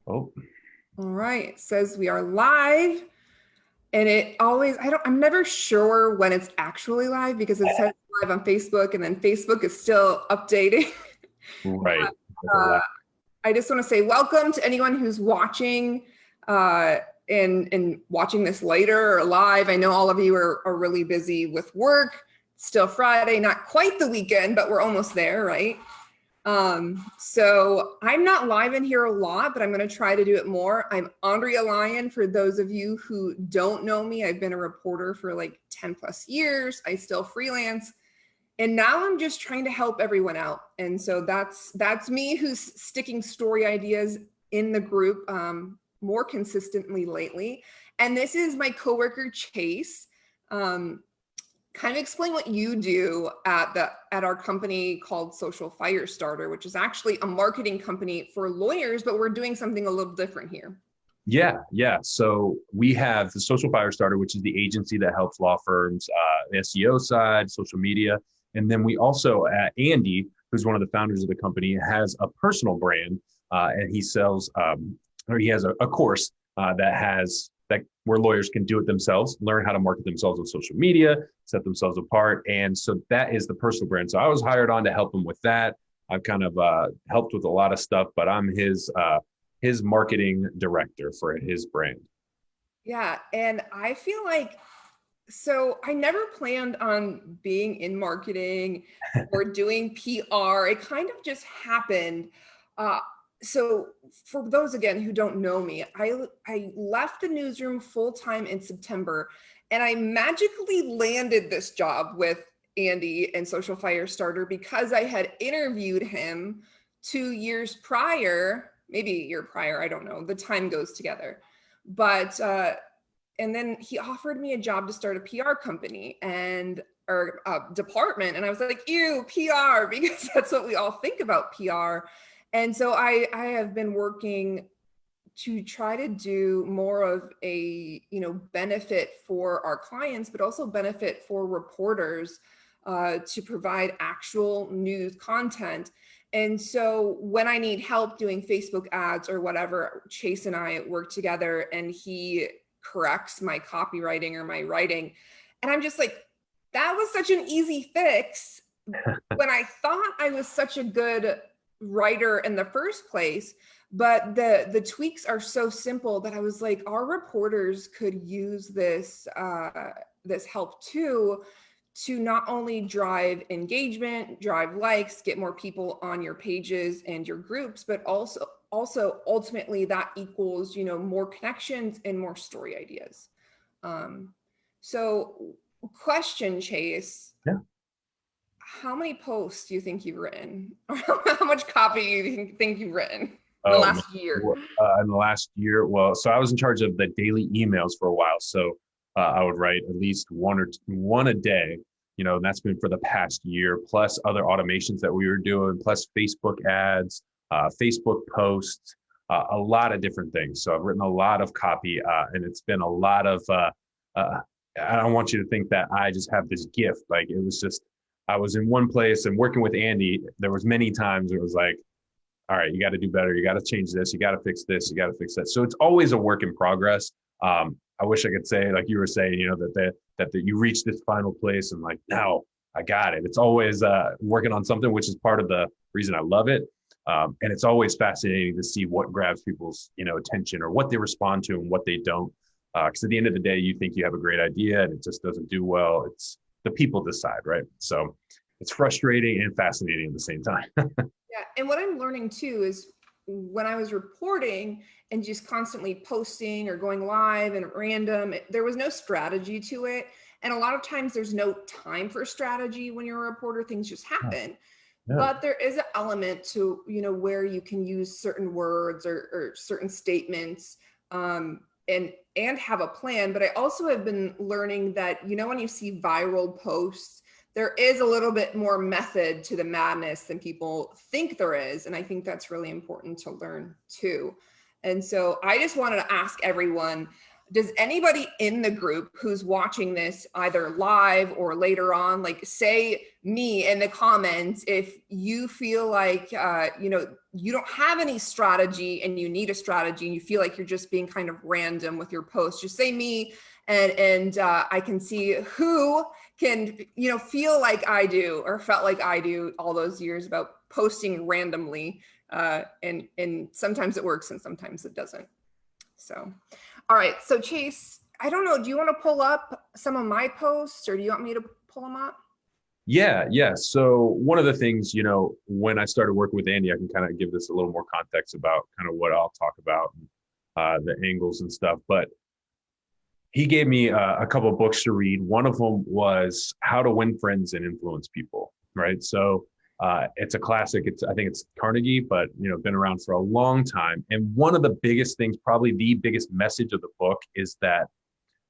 Oh, All right, it says we are live, and I'm never sure when it's actually live because it says live on Facebook and then Facebook is still updating. right. uh, I just want to say welcome to anyone who's watching uh, and watching this later or live. I know all of you are really busy with work. It's still Friday, not quite the weekend, but we're almost there, right? So I'm not live in here a lot, but I'm going to try to do it more. I'm Andrea Lyon. For those of you who don't know me, I've been a reporter for like 10 plus years. I still freelance. And now I'm just trying to help everyone out. And so that's me who's sticking story ideas in the group more consistently lately. And this is my coworker, Chase. Kind of explain what you do at our company called Social Firestarter, which is actually a marketing company for lawyers, but we're doing something a little different here. Yeah. So we have the Social Firestarter, which is the agency that helps law firms, the SEO side, social media. And then we also, Andy, who's one of the founders of the company, has a personal brand and he sells, or he has a course that where lawyers can do it themselves, learn how to market themselves on social media, set themselves apart. And so that is the personal brand. So I was hired on to help him with that. I've kind of helped with a lot of stuff, but I'm his marketing director for his brand. Yeah, and I feel like so I never planned on being in marketing or doing PR. It kind of just happened. Uh, so for those again who don't know me, I left the newsroom full time in September, and I magically landed this job with Andy and Social Firestarter because I had interviewed him 2 years prior, maybe a year prior. I don't know. The time goes together, but. And then he offered me a job to start a PR company or department. And I was like, ew, PR, because that's what we all think about PR. And so I have been working to try to do more of a, benefit for our clients, but also benefit for reporters to provide actual news content. And so when I need help doing Facebook ads or whatever, Chase and I work together and he corrects my copywriting or my writing. And I'm just like, that was such an easy fix when I thought I was such a good writer in the first place. But the tweaks are so simple that I was like, our reporters could use this help too, to not only drive engagement, drive likes, get more people on your pages and your groups, but also ultimately that equals, more connections and more story ideas. So question, Chase. Yeah. How many posts do you think you've written? Or how much copy do you think you've written in the Oh man. last year? In the last year, well, so I was in charge of the daily emails for a while. So I would write at least one a day, and that's been for the past year, plus other automations that we were doing, plus Facebook ads, Facebook posts, a lot of different things. So I've written a lot of copy, and it's been a lot of. I don't want you to think that I just have this gift. Like it was just, I was in one place and working with Andy. There was many times it was like, all right, you got to do better. You got to change this. You got to fix this. You got to fix that. So it's always a work in progress. I wish I could say, like you were saying, that you reach this final place and like, now I got it. It's always working on something, which is part of the reason I love it. And it's always fascinating to see what grabs people's, attention or what they respond to and what they don't. Because at the end of the day, you think you have a great idea and it just doesn't do well. It's the people decide, right? So it's frustrating and fascinating at the same time. Yeah, and what I'm learning too is when I was reporting and just constantly posting or going live and random, there was no strategy to it. And a lot of times there's no time for strategy when you're a reporter, things just happen. Yeah. But there is an element to, where you can use certain words or certain statements and have a plan. But I also have been learning that, when you see viral posts, there is a little bit more method to the madness than people think there is. And I think that's really important to learn too. And so I just wanted to ask everyone, does anybody in the group who's watching this either live or later on, like say me in the comments, if you feel like, you don't have any strategy and you need a strategy and you feel like you're just being kind of random with your posts, just say me, and I can see who can, feel like I do or felt like I do all those years about posting randomly. And sometimes it works and sometimes it doesn't. So, all right. So Chase, I don't know, do you want to pull up some of my posts or do you want me to pull them up? Yeah. So one of the things, when I started working with Andy, I can kind of give this a little more context about kind of what I'll talk about, the angles and stuff. But he gave me a couple of books to read. One of them was How to Win Friends and Influence People, right? So it's a classic. I think it's Carnegie, but been around for a long time. And one of the biggest things, probably the biggest message of the book, is that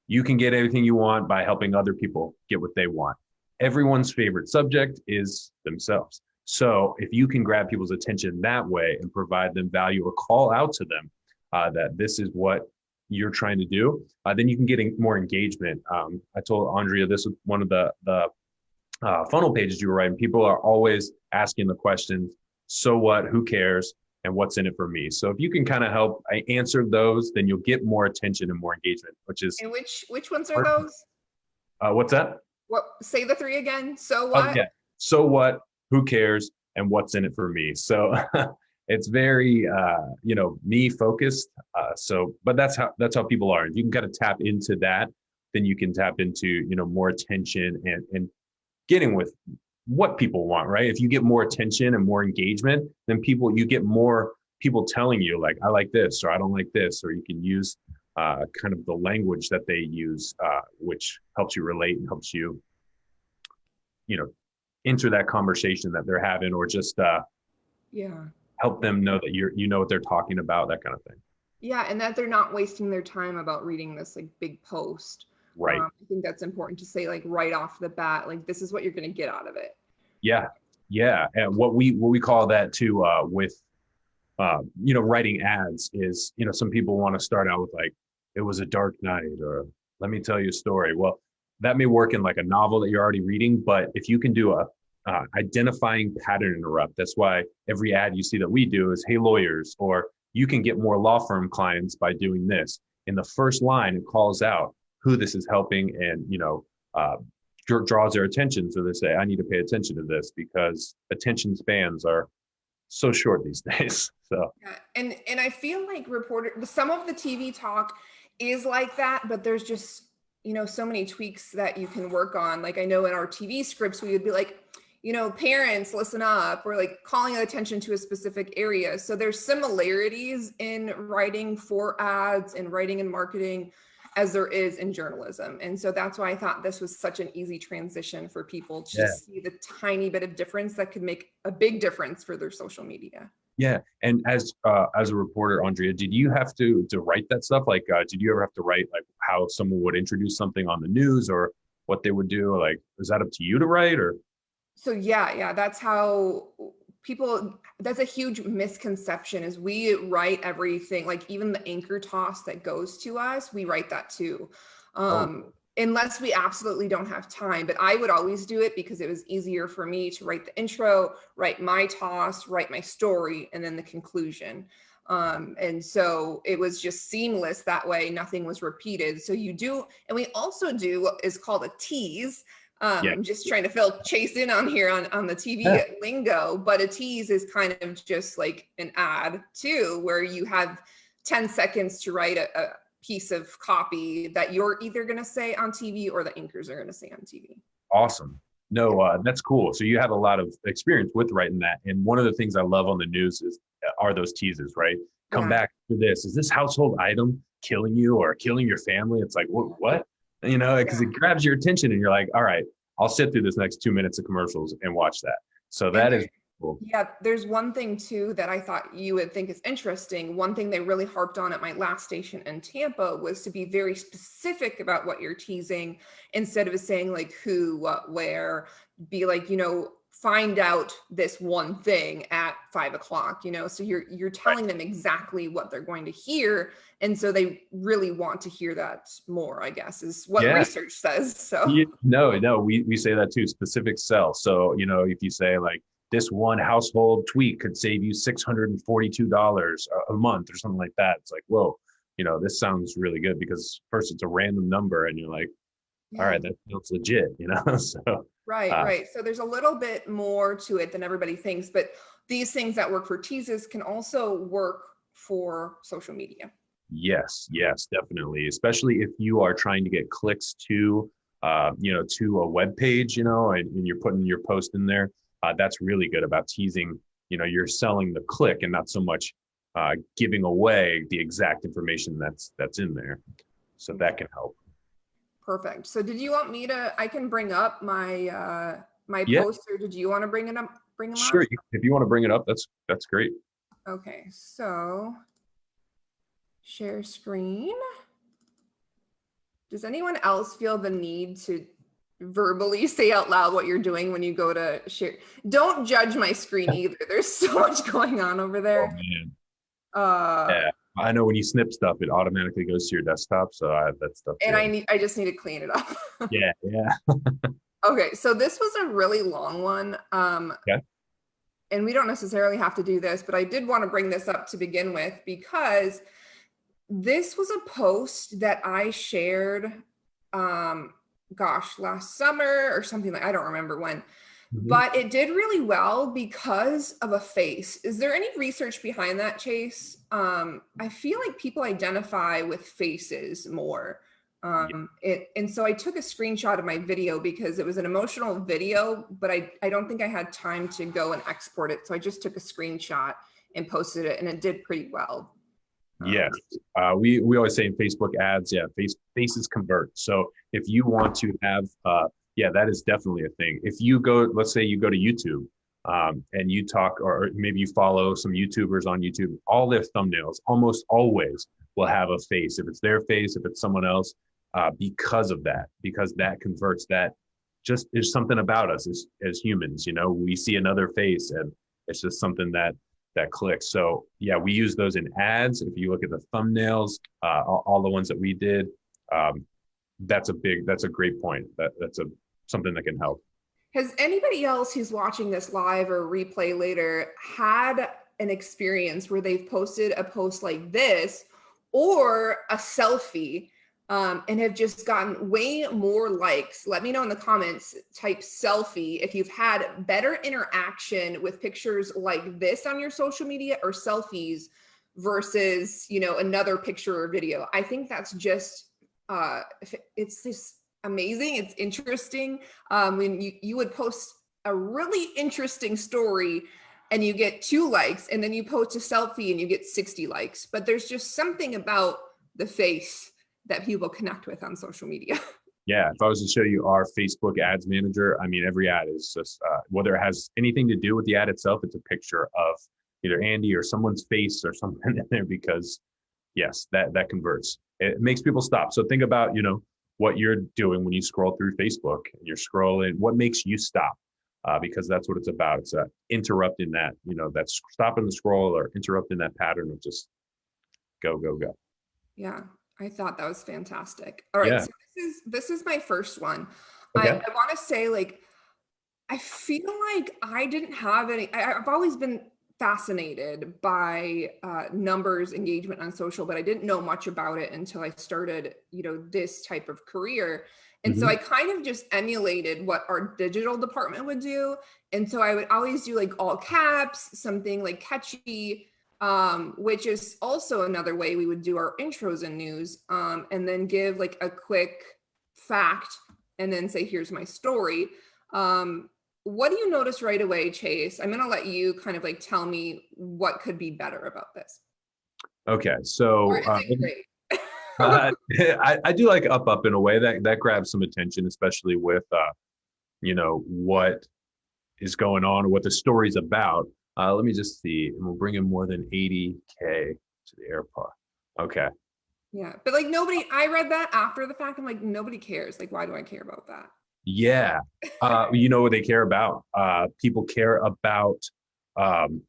you can get everything you want by helping other people get what they want. Everyone's favorite subject is themselves. So if you can grab people's attention that way and provide them value or call out to them that this is what you're trying to do, then you can get more engagement. I told Andrea this was one of the funnel pages you were writing. People are always asking the questions, so what, who cares, and what's in it for me? So if you can kind of help answer those, then you'll get more attention and more engagement, which is. And which ones are those? What's that? What, say the three again. So Oh, what? yeah. So what, who cares, and what's in it for me? So it's very, me focused. But that's how people are. If you can kind of tap into that, then you can tap into, more attention and getting with what people want, right? If you get more attention and more engagement, then you get more people telling you like, I like this, or I don't like this, or you can use kind of the language that they use, which helps you relate and helps you, enter that conversation that they're having, or just help them know that you know what they're talking about, that kind of thing. Yeah, and that they're not wasting their time about reading this like big post. Right. I think that's important to say, like right off the bat, like this is what you're going to get out of it. Yeah. And what we call that too, with writing ads is, some people want to start out with like, it was a dark night, or let me tell you a story. Well, that may work in like a novel that you're already reading, but if you can do a identifying pattern interrupt, that's why every ad you see that we do is, hey lawyers, or you can get more law firm clients by doing this. In the first line, it calls out who this is helping and, draws their attention. So they say, I need to pay attention to this because attention spans are so short these days. So yeah. And I feel like some of the TV talk is like that, but there's just, so many tweaks that you can work on. Like I know in our TV scripts, we would be like, parents, listen up, or like calling attention to a specific area. So there's similarities in writing for ads and writing and marketing as there is in journalism. And so that's why I thought this was such an easy transition for people to just see the tiny bit of difference that could make a big difference for their social media. Yeah. And as a reporter, Andrea, did you have to write that stuff? Like, did you ever have to write like how someone would introduce something on the news or what they would do? Like, is that up to you to write, or? So yeah, that's how that's a huge misconception, is we write everything, like even the anchor toss that goes to us, we write that too. Unless we absolutely don't have time. But I would always do it because it was easier for me to write the intro, write my toss, write my story, and then the conclusion. And so it was just seamless that way. Nothing was repeated. So you do, and we also do what is called a tease. I'm just trying to fill Chase in on here on the TV lingo, but a tease is kind of just like an ad too, where you have 10 seconds to write a piece of copy that you're either going to say on TV or the anchors are going to say on TV. Awesome. No, that's cool. So you have a lot of experience with writing that. And one of the things I love on the news are those teases, right? Come back to this. Is this household item killing you or killing your family? It's like, what? Because it grabs your attention and you're like, all right, I'll sit through this next 2 minutes of commercials and watch that. So that is cool. Yeah, there's one thing too that I thought you would think is interesting. One thing they really harped on at my last station in Tampa was to be very specific about what you're teasing, instead of saying like who, what, where. Be like, find out this one thing at 5 o'clock, you know, so you're telling them exactly what they're going to hear. And so they really want to hear that more, I guess, is what Yeah. research says. So Yeah, no, we say that too, specific sell. So, you know, if you say like this one household tweak could save you $642 a month or something like that, it's like, whoa, you know, this sounds really good because first it's a random number and you're like, all yeah. right, that feels legit, you know? So, Right, right. So there's a little bit more to it than everybody thinks, but these things that work for teases can also work for social media. yes, definitely. Especially if you are trying to get clicks to, you know, to a web page, you know, and you're putting your post in there. That's really good about teasing. You know, you're selling the click and not so much giving away the exact information that's in there. So that can help. Perfect. So did you want me to, I can bring up my my Yeah, post, or did you want to bring it up, bring them up? sure. If you want to bring it up, that's great. Okay, so share screen. Does anyone else feel the need to verbally say out loud what you're doing when you go to share? Don't judge my screen either. There's so much going on over Oh there. man. Uh, Yeah. I know when you snip stuff, it automatically goes to your desktop. So I have that stuff and too. I just need to clean it up. Yeah. Okay, so this was a really long one. Yeah. And we don't necessarily have to do this, but I did want to bring this up to begin with because this was a post that I shared, last summer or something, like I don't remember when, Mhm. but it did really well because of a face. Is there any research behind that, Chase? I feel like people identify with faces more. And so I took a screenshot of my video because it was an emotional video, but I don't think I had time to go and export it. So I just took a screenshot and posted it, and it did pretty well. Yes. We always say in Facebook ads, yeah, faces convert. So if you want to have, yeah, that is definitely a thing. If you go, let's say you go to YouTube, and you talk, or maybe you follow some YouTubers on YouTube, all their thumbnails almost always will have a face. If it's their face, if it's someone else, because that converts. That just is something about us as humans. You know, we see another face, and it's just something that clicks. So yeah, we use those in ads. If you look at the thumbnails, all the ones that we did, that's a great point. That's something that can help. Has anybody else who's watching this live or replay later had an experience where they've posted a post like this or a selfie, and have just gotten way more likes? Let me know in the comments. Type selfie if you've had better interaction with pictures like this on your social media or selfies versus, you know, another picture or video. I think that's just it's just amazing. It's interesting. When you would post a really interesting story and you get 2 likes, and then you post a selfie and you get 60 likes. But there's just something about the face that people connect with on social media. Yeah, if I was to show you our Facebook ads manager, I mean, every ad is just whether it has anything to do with the ad itself, it's a picture of either Andy or someone's face or something in there because yes, that converts. It makes people stop. So think about, you know, what you're doing when you scroll through Facebook and you're scrolling, what makes you stop? Because that's what it's about. It's interrupting that, you know, that's stopping the scroll or interrupting that pattern of just go, go, go. Yeah, I thought that was fantastic. All right, Yeah. so this is my first one. Okay. I want to say, like, I feel like I didn't have any. I've always been fascinated by numbers engagement on social, but I didn't know much about it until I started, you know, this type of career. And so Hmm. I kind of just emulated what our digital department would do. And so I would always do like all caps, something like catchy, which is also another way we would do our intros and news, and then give like a quick fact and then say, here's my story. What do you notice right away, Chase? I'm going to let you kind of like tell me what could be better about this. Okay. Or So is it great? I do like up in a way that grabs some attention, especially with you know, what is going on or what the story's about. Let me just see. And we'll bring in more than 80K to the airport. Okay. Yeah. But like nobody, I read that after the fact. I'm like, nobody cares. Like, why do I care about that? Yeah. You know what they care about? People care about um,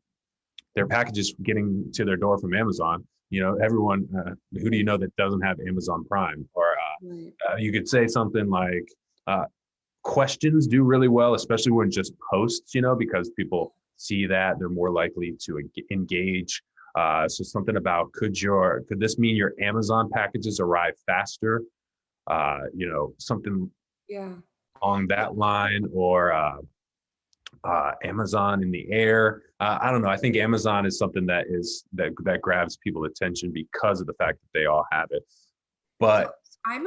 their packages getting to their door from Amazon. You know, everyone, who do you know that doesn't have Amazon Prime? Or Right. you could say something like, uh, questions do really well, especially when just posts, you know, because people see that they're more likely to engage. So something about could this mean your Amazon packages arrive faster? You know, something Yeah. along that line, or Amazon in the air. I don't know. I think Amazon is something that grabs people's attention because of the fact that they all have it. So But that, I'm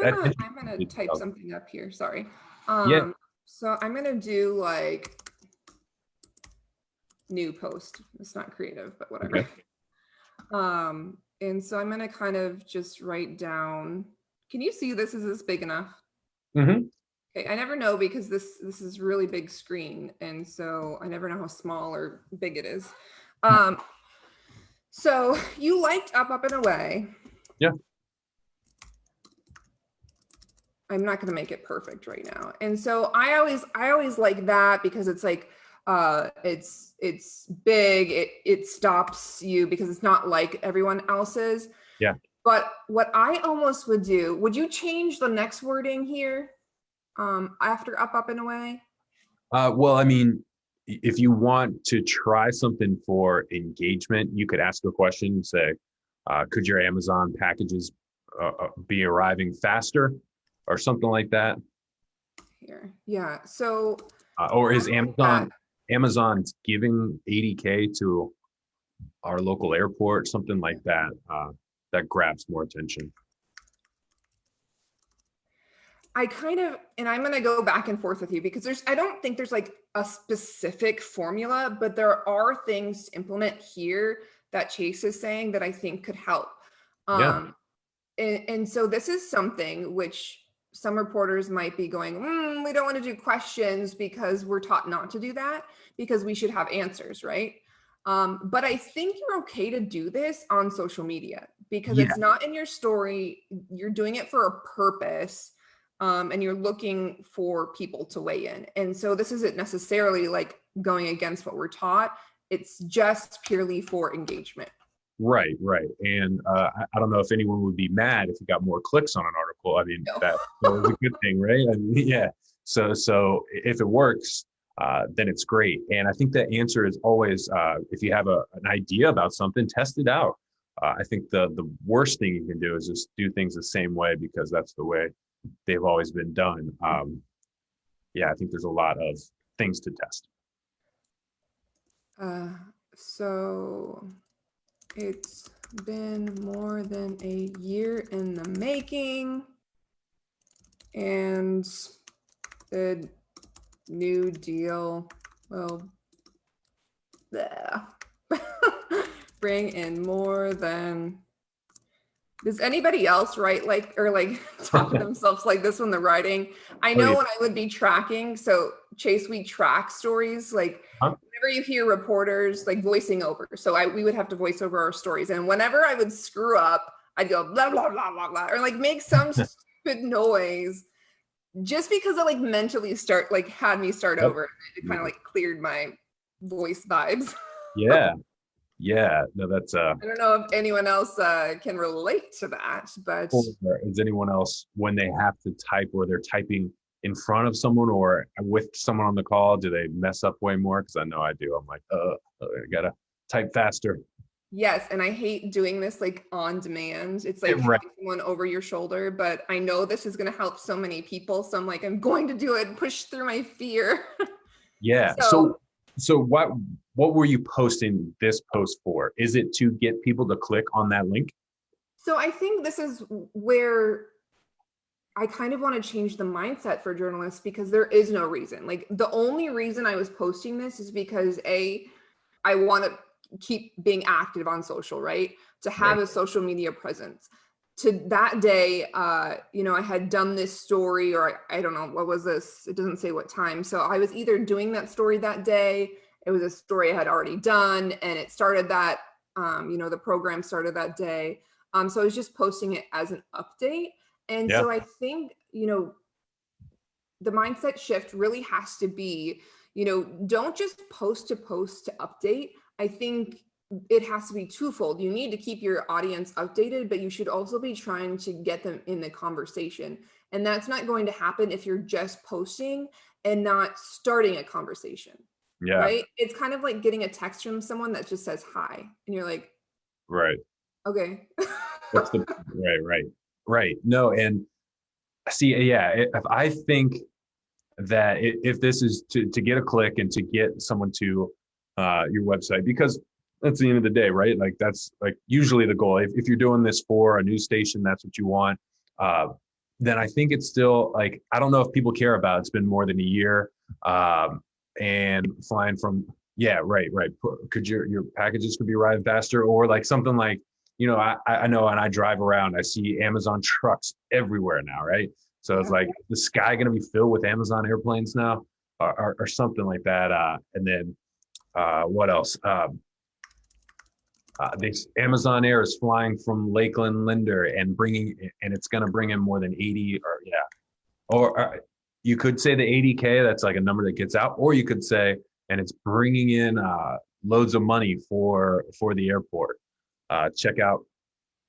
gonna type something up here. Sorry. yeah, So I'm gonna do like new post. It's not creative, but whatever. okay. And so I'm gonna kind of just write down. Can you see this? Is this big enough? Hmm. Okay, I never know because this is really big screen, and so I never know how small or big it is. So you liked Up and Away. Yeah. I'm not going to make it perfect right now. And so I always like that because it's like it's big, it stops you because it's not like everyone else's. Yeah. But what I almost would do, would you change the next wording here after Up and Away? Well, I mean, if you want to try something for engagement, you could ask a question and say, could your Amazon packages be arriving faster or something like that? Here. Yeah. So Or I is like that. Amazon's giving 80K to our local airport, something like that, that grabs more attention. I kind of, and I'm going to go back and forth with you because I don't think there's like a specific formula, but there are things to implement here that Chase is saying that I think could help. Yeah. And so this is something which some reporters might be going, we don't want to do questions because we're taught not to do that because we should have answers, right? But I think you're okay to do this on social media because Yeah. it's not in your story. You're doing it for a purpose. And you're looking for people to weigh in. And so this isn't necessarily like going against what we're taught. It's just purely for engagement. Right, right. And I don't know if anyone would be mad if you got more clicks on an article. I mean, No. that was a good thing, right? I mean, yeah. So if it works, then it's great. And I think the answer is always, if you have an idea about something, test it out. I think the worst thing you can do is just do things the same way because that's the way they've always been done. Yeah, I think there's a lot of things to test. So it's been more than a year in the making, and the New Deal will bring in more than. Does anybody else write like or like talk to themselves like this when they're writing? I Oh know yeah. when I would be tracking. So Chase, we track stories like Huh? whenever you hear reporters like voicing over. So we would have to voice over our stories, and whenever I would screw up, I'd go blah blah blah blah blah or like make some stupid noise just because it like mentally had me start Yep. over. It kind of like cleared my voice vibes. Yeah. Yeah. No, that's I don't know if anyone else can relate to that, but or is anyone else when they have to type or they're typing in front of someone or with someone on the call, do they mess up way more? Because I know I do. I'm like, I gotta type faster. yes, and I hate doing this like on demand. It's like Right. having someone over your shoulder, but I know this is going to help so many people. So I'm like, I'm going to do it and push through my fear. Yeah. So, So what were you posting this post for? Is it to get people to click on that link? so I think this is where I kind of want to change the mindset for journalists because there is no reason. Like the only reason I was posting this is because I want to keep being active on social, right? To have Right. a social media presence. To that day, I had done this story, or I don't know, what was this? It doesn't say what time. So I was either doing that story that day, it was a story I had already done, and it started that, the program started that day. So I was just posting it as an update. And Yeah. so I think, the mindset shift really has to be, don't just post to update. I think it has to be twofold. You need to keep your audience updated, but you should also be trying to get them in the conversation. And that's not going to happen if you're just posting and not starting a conversation. Yeah. Right? It's kind of like getting a text from someone that just says hi, and you're like, right. Okay. What's the right. No, and see, yeah, if I think that if this is to get a click and to get someone to your website, because that's the end of the day, right? Like that's like usually the goal. If you're doing this for a news station, that's what you want. Then I think it's still like, I don't know if people care about it's been more than a year. And flying from, yeah, right. Could your packages could be arrived faster, or like something like, I know, and I drive around, I see Amazon trucks everywhere now, right? So it's like, the sky going to be filled with Amazon airplanes now, or something like that. And then what else? This Amazon Air is flying from Lakeland Linder and it's going to bring in more than 80, or you could say the 80K, that's like a number that gets out, or you could say, and it's bringing in loads of money for the airport. Check out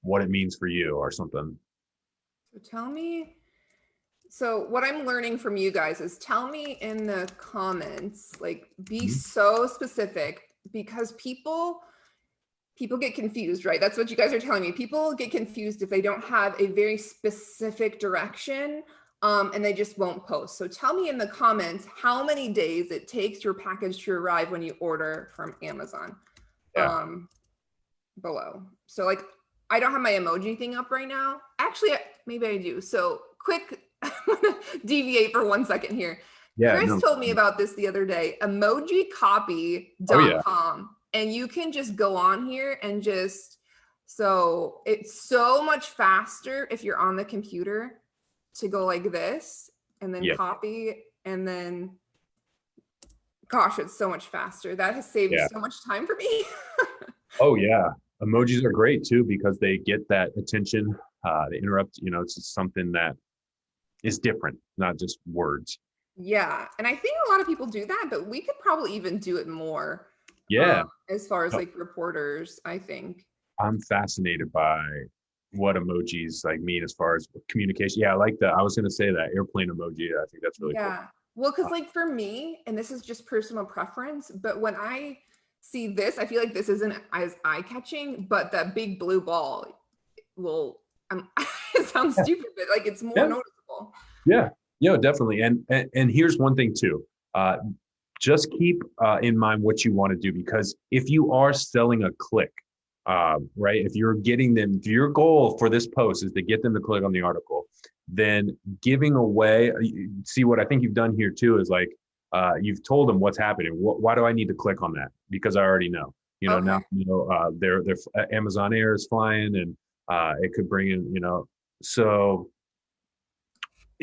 what it means for you or something. So what I'm learning from you guys is tell me in the comments, like be so specific, because people get confused, right? That's what you guys are telling me. People get confused if they don't have a very specific direction, and they just won't post. So tell me in the comments how many days it takes your package to arrive when you order from Amazon. Below. So like, I don't have my emoji thing up right now. Actually, maybe I do. So quick, I'm gonna deviate for 1 second here. Chris told me about this the other day, emojicopy.com. And you can just go on here and so it's so much faster if you're on the computer to go like this and then copy, and then, gosh, it's so much faster. That has saved so much time for me. Oh yeah. Emojis are great too, because they get that attention. They interrupt, it's just something that is different, not just words. Yeah. And I think a lot of people do that, but we could probably even do it more. Yeah. As far as like reporters, I think. I'm fascinated by what emojis like mean as far as communication. Yeah, I like that. I was going to say that airplane emoji. I think that's really cool. Well, because like for me, and this is just personal preference, but when I see this, I feel like this isn't as eye-catching, but that big blue ball it sounds stupid, but like it's more noticeable. Yeah, definitely. And here's one thing too. Just keep in mind what you want to do, because if you are selling a click, right? If you're getting them, if your goal for this post is to get them to click on the article, then giving away, see what I think you've done here too is like, you've told them what's happening. Why do I need to click on that? Because I already know, now, their Amazon Air is flying, and it could bring in, so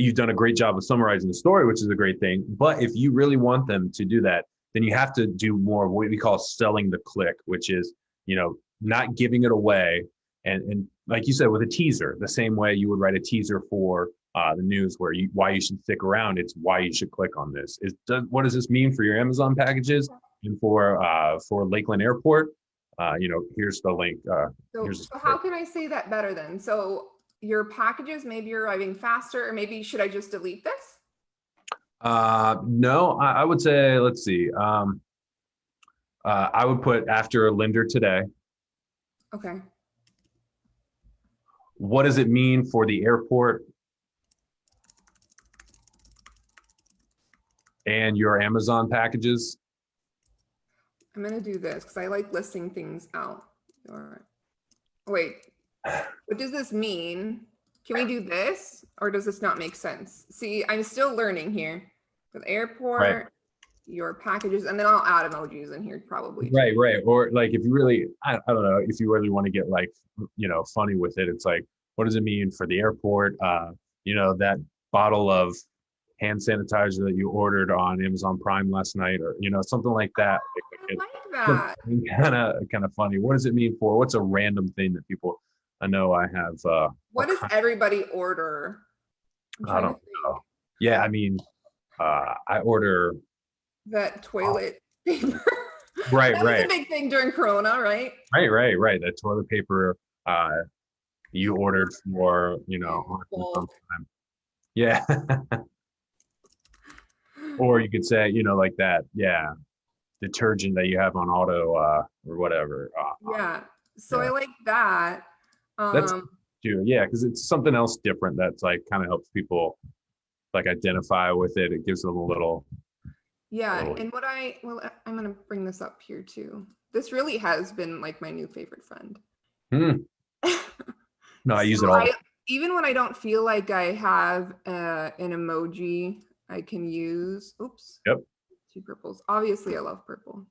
you've done a great job of summarizing the story, which is a great thing. But if you really want them to do that, then you have to do more of what we call selling the click, which is, not giving it away. And like you said, with a teaser, the same way you would write a teaser for the news, why you should stick around. It's why you should click on this. What does this mean for your Amazon packages and for Lakeland Airport? Here's the link. So how can I say that better then? So your packages maybe are arriving faster, or maybe should I just delete this? No, I would say, let's see. I would put after Linder today. Okay. What does it mean for the airport and your Amazon packages? I'm going to do this because I like listing things out. Wait, what does this mean? Can we do this, or does this not make sense? See, I'm still learning here. For the airport, your packages, and then I'll add emojis in here probably. Right. Or like, if you really, I don't know, if you really want to get like, funny with it, it's like, what does it mean for the airport? That bottle of hand sanitizer that you ordered on Amazon Prime last night, or, something like that. I like that. Kind of funny. What does it mean for, what's a random thing that people, I know I have. What does everybody order? I don't know. Yeah. I mean, I order that toilet paper. right, That was right, a big thing during Corona, right? right. That toilet paper you ordered for, In on bulk. time. Yeah. Or you could say, like that, yeah, detergent that you have on auto or whatever. Yeah. So I Yeah. like that. That's Um, too, yeah, because it's something else different that's like kind of helps people like identify with it. It gives them a yeah. little. And I'm gonna bring this up here too. This really has been like my new favorite friend. Hmm. No, I So use it all. even when I don't feel like I have an emoji I can use. Oops, Yep. two purples. Obviously, I love purple.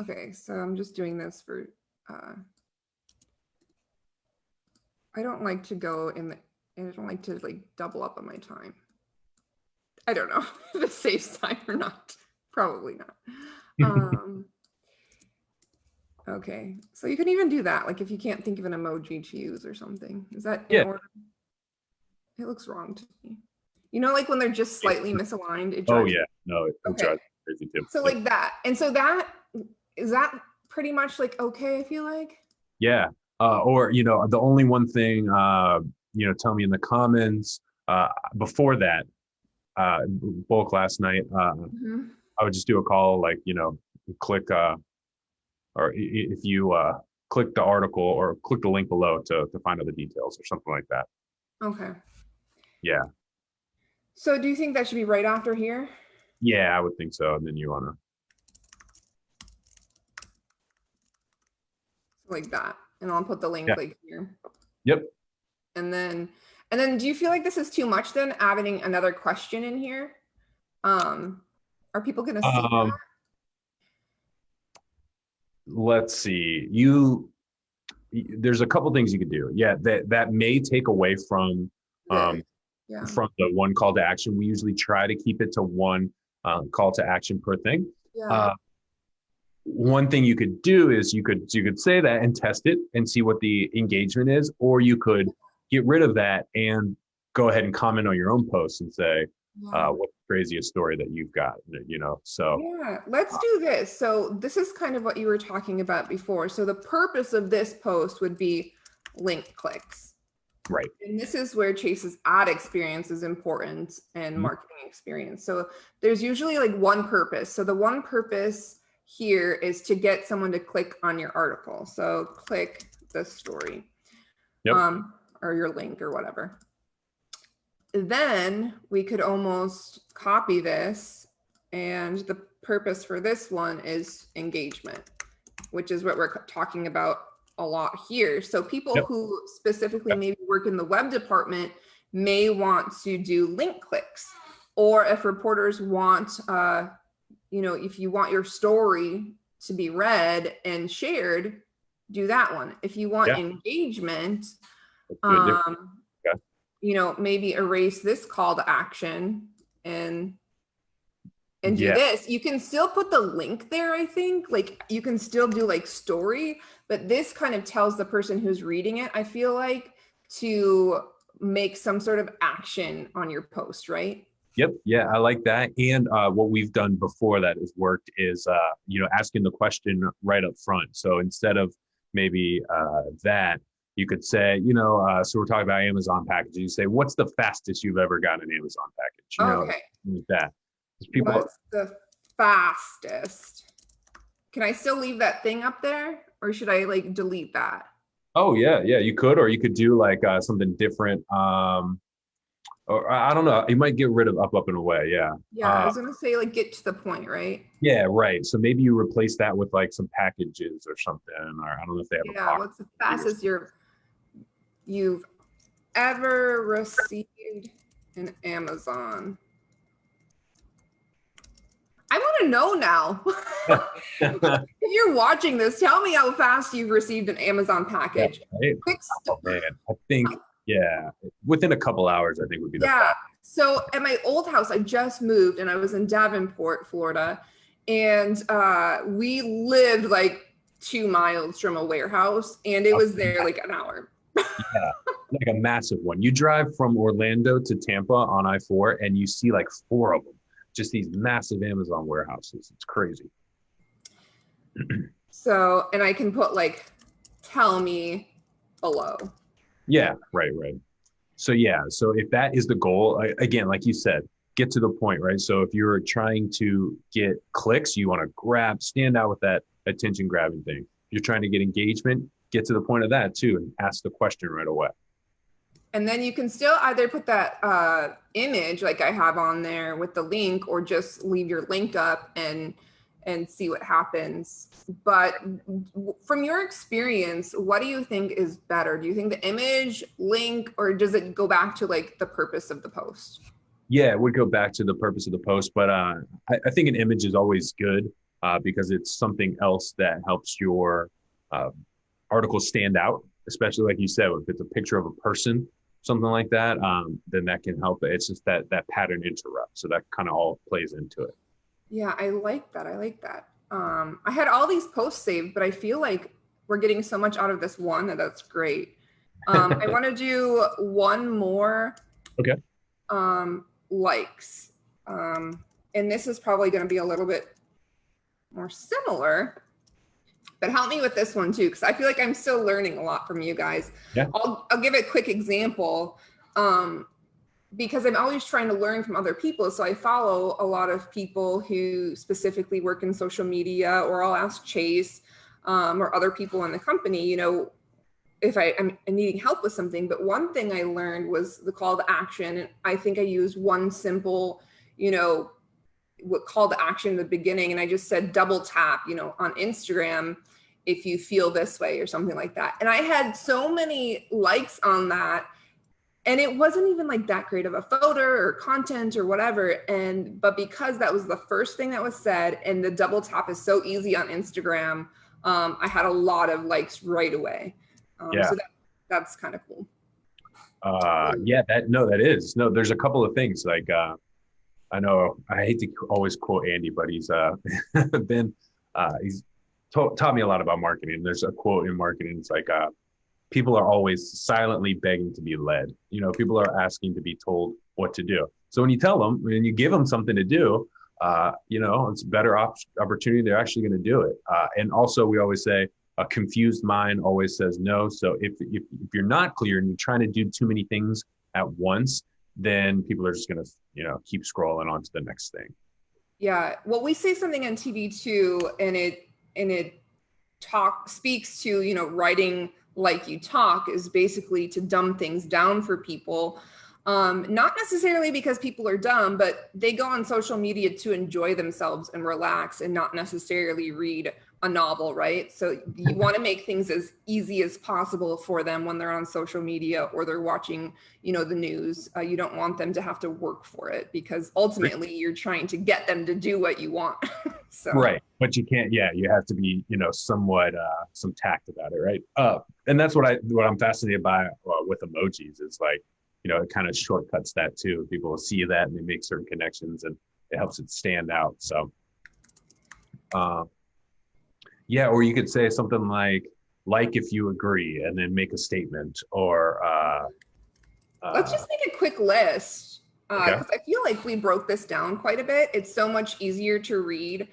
Okay, so I'm just doing this for. I don't like to go in the. I don't like to like double up on my time. I don't know if it saves time or not. Probably not. Okay, so you can even do that. Like if you can't think of an emoji to use or something. Is that in Yeah. order? It looks wrong to me. Like when they're just slightly misaligned, it Oh drives yeah. me. No, it Okay. drives me crazy too. So Yep. like that. And so that is that pretty much like okay, I feel like. Yeah. Or the only one thing tell me in the comments before that bulk last night. Mhm. I would just do a call like click if you click the article or click the link below to find out the details or something like that. Okay. Yeah. So do you think that should be right after here? Yeah, I would think so. And then you wanna. Like that. And I'll put the link Yeah. like here. Yep. And then do you feel like this is too much then adding another question in here? Are people gonna see that? Um, let's see. There's a couple things you could do. Yeah, that may take away The, um yeah. from the one call to action. We usually try to keep it to one call to action per thing. Yeah. One thing you could do is you could say that and test it and see what the engagement is, or you could get rid of that and go ahead and comment on your own post and say Yeah. what's the craziest story that you've got, so Yeah, let's do this. So this is kind of what you were talking about before. So the purpose of this post would be link clicks. right. And this is where Chase's ad experience is important and Mhm. marketing experience. So there's usually like one purpose. So the one purpose here is to get someone to click on your article. So click the story, Yep. or your link or whatever. Then we could almost copy this, and the purpose for this one is engagement, which is what we're talking about a lot here. So people Yep. who specifically maybe work in the web department may want to do link clicks, or if reporters want, if you want your story to be read and shared, do that one. If you want Yeah. engagement, That's good. Yeah. maybe erase this call to action and do Yeah. this. You can still put the link there, I think. Like you can still do like story, but this kind of tells the person who's reading it, I feel like, to make some sort of action on your post, right? Yep. Yeah, I like that. And what we've done before that has worked is, asking the question right up front. So instead of maybe that, you could say, so we're talking about Amazon packages. You say, what's the fastest you've ever gotten an Amazon package? Okay. Like that. People. What's the fastest? Can I still leave that thing up there, or should I like delete that? Oh yeah, yeah. You could, or you could do like something different. Or I don't know. You might get rid of up and away. Yeah. Yeah, I was gonna say like get to the point, right? Yeah, right. So maybe you replace that with like some packages or something, or I don't know if they have a Yeah, box. what's the fastest you've ever received in Amazon? I want to know now. If you're watching this, tell me how fast you've received an Amazon package. Yeah, right? Quick Oh man, I think within a couple hours, I think would be the Yeah. best. So at my old house, I just moved and I was in Davenport, Florida. And we lived like 2 miles from a warehouse, and it was there like an hour. Yeah. like a massive one. You drive from Orlando to Tampa on I-4 and you see like four of them, just these massive Amazon warehouses. It's crazy. So, and I can put like, tell me below. Yeah, right. So yeah, so if that is the goal, again, like you said, get to the point, right? So if you're trying to get clicks, you want to stand out with that attention grabbing thing. If you're trying to get engagement, get to the point of that too, and ask the question right away. And then you can still either put that image like I have on there with the link, or just leave your link up and see what happens. But from your experience, what do you think is better? Do you think the image, link, or does it go back to like the purpose of the post? Yeah, it would go back to the purpose of the post, but I think an image is always good because it's something else that helps your uh, article stand out, especially like you said, if it's a picture of a person, something like that, then that can help. It's just that pattern interrupt. So that kind of all plays into it. Yeah, I like that. I like that. I had all these posts saved, but I feel like we're getting so much out of this one that's great. I want to do one more. Okay. Likes. And this is probably going to be a little bit more similar, but help me with this one too, because I feel like I'm still learning a lot from you guys. Yeah. I'll give a quick example. Because I'm always trying to learn from other people. So I follow a lot of people who specifically work in social media, or I'll ask Chase or other people in the company, you know, if I'm needing help with something. But one thing I learned was the call to action. And I think I used one simple, you know, what call to action in the beginning. And I just said, double tap, you know, on Instagram, if you feel this way or something like that. And I had so many likes on that. And it wasn't even like that great of a photo or content or whatever. But because that was the first thing that was said, and the double tap is so easy on Instagram, I had a lot of likes right away. Yeah. So that's kind of cool. Yeah, that is. No, there's a couple of things like, I know I hate to always quote Andy, but he's he's taught me a lot about marketing. There's a quote in marketing. It's like, people are always silently begging to be led. You know, people are asking to be told what to do. So when you tell them, when you give them something to do, you know, it's a better opportunity. They're actually going to do it. And also, we always say a confused mind always says no. So if you're not clear and you're trying to do too many things at once, then people are just going to, you know, keep scrolling on to the next thing. Yeah. Well, we say something on TV too, and it speaks to, you know, writing like you talk is basically to dumb things down for people. Not necessarily because people are dumb, but they go on social media to enjoy themselves and relax, and not necessarily read a novel, right? So you want to make things as easy as possible for them when they're on social media or they're watching, you know, the news. You don't want them to have to work for it, because ultimately you're trying to get them to do what you want. So. Right. But you can't, you have to be, you know, somewhat, some tact about it. Right. And that's what I'm fascinated by with emojis. It's like, you know, it kind of shortcuts that too. People will see that and they make certain connections, and it helps it stand out. So, yeah, or you could say something like if you agree, and then make a statement, or let's just make a quick list, because okay. I feel like we broke this down quite a bit. It's so much easier to read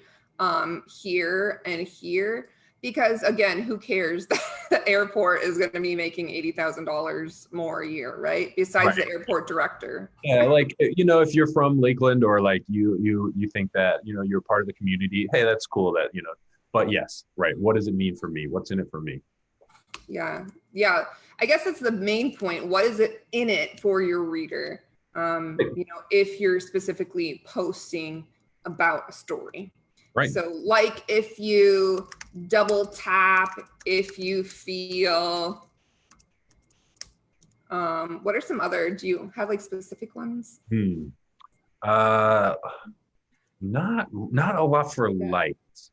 here and here, because again, who cares that the airport is going to be making $80,000 more a year, right? Besides the airport director. Yeah, like, you know, if you're from Lakeland, or like you think that, you know, you're part of the community, hey, that's cool that, you know, but yes, right. What does it mean for me? What's in it for me? Yeah. I guess that's the main point. What is it in it for your reader? You know, if you're specifically posting about a story. Right. So like if you double tap, if you feel, what are some other, do you have like specific ones? Not a lot for likes.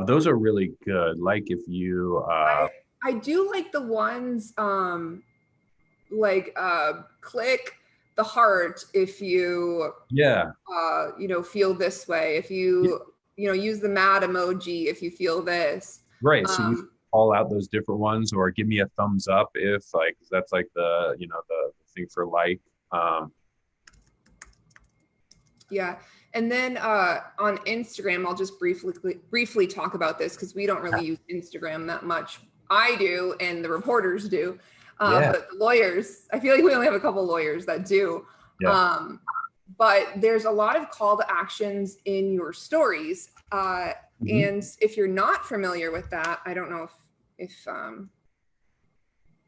Those are really good. Like if you, I do like the ones, like click the heart if you, you know, feel this way. If you, you know, use the mad emoji if you feel this. Right. So you call out those different ones, or give me a thumbs up if like that's like the the thing for like. Yeah. And then on Instagram, I'll just briefly talk about this because we don't really use Instagram that much. I do, and the reporters do. Yeah. But the lawyers, I feel like we only have a couple lawyers that do. Yeah. But there's a lot of call to actions in your stories. And if you're not familiar with that, I don't know if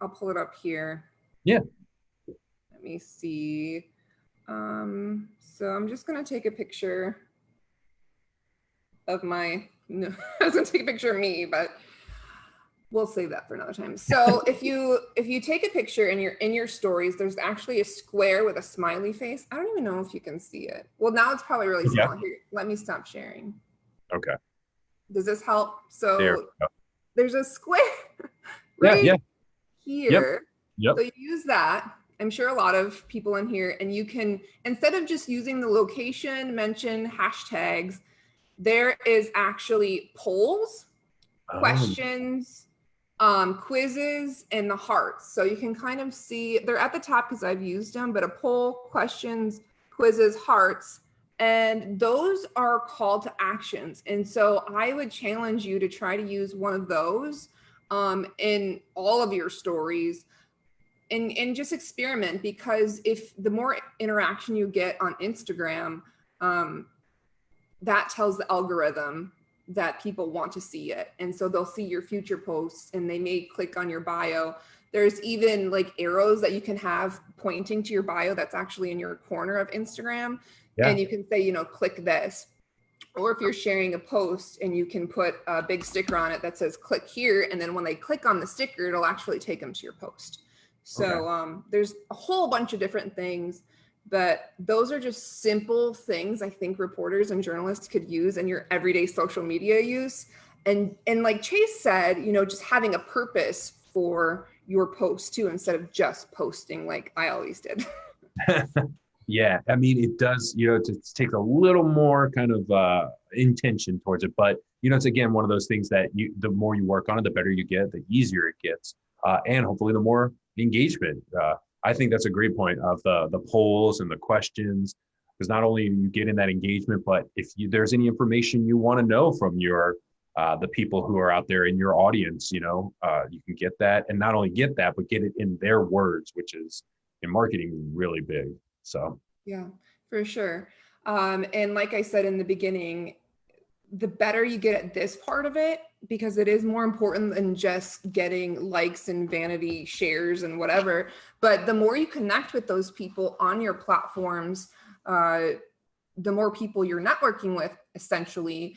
I'll pull it up here. Yeah. Let me see. So I'm just going to take a picture of I was going to take a picture of me, but we'll save that for another time. So if you take a picture and you're in your stories, there's actually a square with a smiley face. I don't even know if you can see it. Well, now it's probably really small. Yeah. Here, let me stop sharing. Okay. Does this help? So there's a square right here. Yep. So you use that. I'm sure a lot of people in here, and you can, instead of just using the location, mention, hashtags, there is actually polls, questions, quizzes, and the hearts. So you can kind of see, they're at the top because I've used them, but a poll, questions, quizzes, hearts, and those are call to actions. And so I would challenge you to try to use one of those in all of your stories. And just experiment, because if the more interaction you get on Instagram, that tells the algorithm that people want to see it. And so they'll see your future posts and they may click on your bio. There's even like arrows that you can have pointing to your bio that's actually in your corner of Instagram. Yeah. And you can say, click this. Or if you're sharing a post and you can put a big sticker on it that says click here. And then when they click on the sticker, it'll actually take them to your post. So there's a whole bunch of different things, but those are just simple things I think reporters and journalists could use in your everyday social media use. And like Chase said, just having a purpose for your post too, instead of just posting like I always did. Yeah, I mean, it does, it takes a little more kind of intention towards it. But, it's, again, one of those things that the more you work on it, the better you get, the easier it gets. And hopefully the more engagement. I think that's a great point of the polls and the questions, because not only are you getting that engagement, but if there's any information you want to know from the people who are out there in your audience, you can get that, and not only get that, but get it in their words, which is in marketing really big. So yeah, for sure. And like I said in the beginning, the better you get at this part of it, because it is more important than just getting likes and vanity shares and whatever. But the more you connect with those people on your platforms, the more people you're networking with, essentially,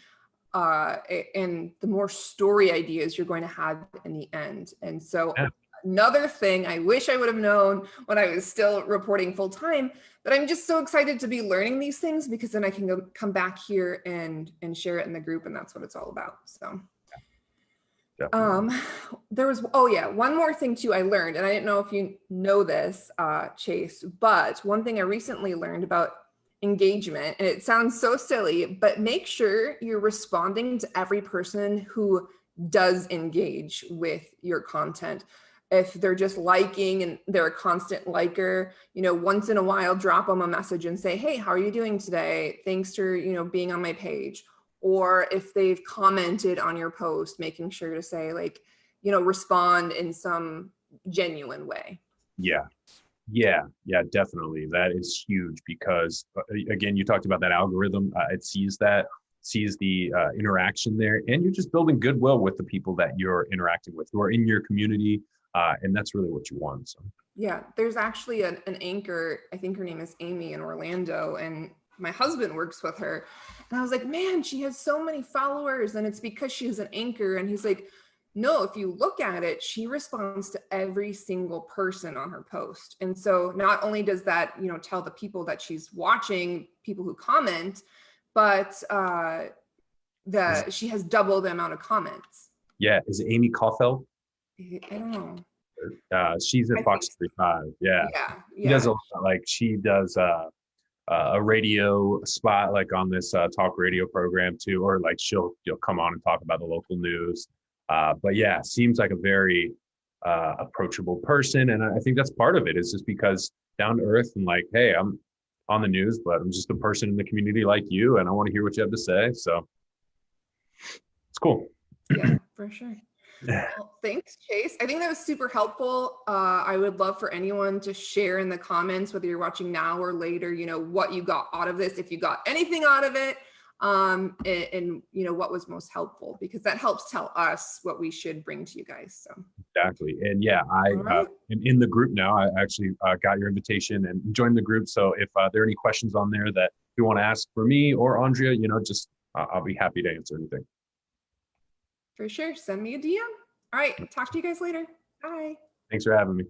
and the more story ideas you're going to have in the end. And so another thing I wish I would have known when I was still reporting full time, but I'm just so excited to be learning these things, because then I can come back here and share it in the group, and that's what it's all about. So there was, one more thing too I learned, and I didn't know if you know this, Chase, but one thing I recently learned about engagement, and it sounds so silly, but make sure you're responding to every person who does engage with your content. If they're just liking and they're a constant liker, once in a while, drop them a message and say, hey, how are you doing today? Thanks for, being on my page. Or if they've commented on your post, making sure to say respond in some genuine way. Yeah, definitely. That is huge, because again, you talked about that algorithm. It sees the interaction there, and you're just building goodwill with the people that you're interacting with, who are in your community. And that's really what you want. So yeah, there's actually an anchor, I think her name is Amy, in Orlando, and my husband works with her. And I was like, man, she has so many followers, and it's because she's an anchor. And he's like, no, if you look at it, she responds to every single person on her post. And so not only does that, tell the people that she's watching, people who comment, but she has double the amount of comments. Yeah. Is it Amy Caulfield? I don't know. She's at Fox 35. Yeah. She does a lot, she does a radio spot on this talk radio program too, or she'll come on and talk about the local news. But yeah, seems like a very approachable person. And I think that's part of it is just because down to earth and like, hey, I'm on the news, but I'm just a person in the community like you, and I want to hear what you have to say. So it's cool. Yeah, for sure. Well, thanks, Chase. I think that was super helpful. I would love for anyone to share in the comments, whether you're watching now or later, what you got out of this, if you got anything out of it, and what was most helpful, because that helps tell us what we should bring to you guys. So Exactly. And yeah, I all right. am in the group now. I actually got your invitation and joined the group. So if there are any questions on there that you want to ask for me or Andrea, just I'll be happy to answer anything. For sure. Send me a DM. All right. Talk to you guys later. Bye. Thanks for having me.